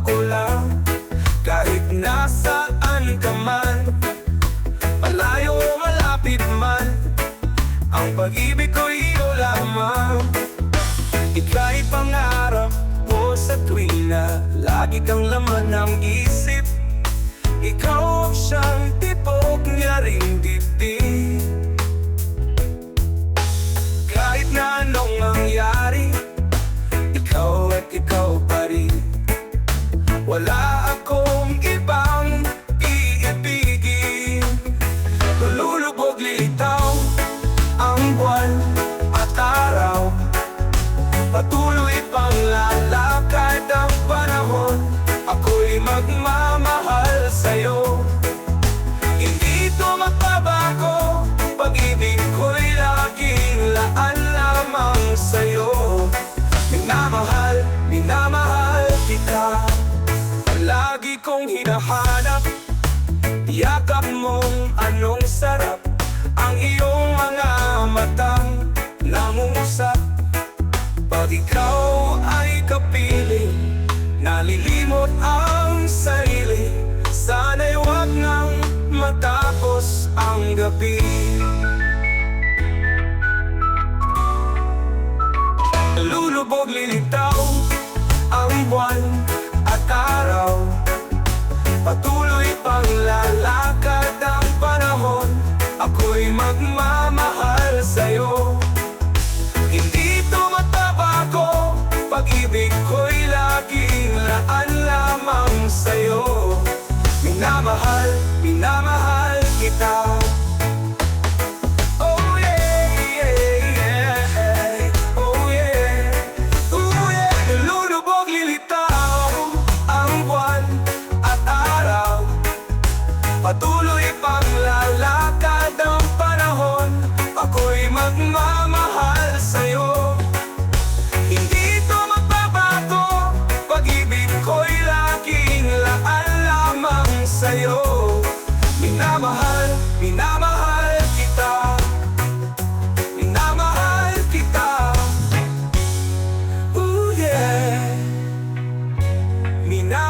ako lang. Kahit nasaan ka man, malayo o malapit man, ang pag-ibig ko iyo lamang. Ika'y pangarap ko sa tuwina, lagi kang laman ng isip. Ikaw siyang tipog niya ring dibdib. Kahit na anong mangyari, ikaw at ikaw pa rin. Wala akong ibang iibigin. Lulubog litaw ang buwan at araw, patuloy pang lalakad ang panahon. Ako'y magmamahal sa'yo, hindi ito magbabago. Pag-ibig ko'y laging laan lamang sa'yo. Minamahal, minamahal kita. Lagi kong hinahanap, yakap mong anong sarap. Ang iyong mga matang nangungusap. Pag ikaw ay kapiling, nalilimot ang sarili. Sana'y huwag nang matapos ang gabi. Lulubog lilitaw ang buwan at araw, patuloy pang lalakad ang panahon. Ako'y magmamahal sa'yo, hindi ito magbabago. Pag-ibig ko'y laging laan lamang sa'yo. Minamahal, minamahal kita. Oh yeah, yeah, yeah. Oh yeah, oh yeah. Lulubog lilitaw ang buwan at araw, patuloy pang lalakad ang panahon. Ako'y magmamahal sa'yo, hindi ito magbabago. Pag-ibig ko'y laging laan lamang sa'yo. Minamahal, minamahal kita. Minamahal kita. Ooh yeah. Minamahal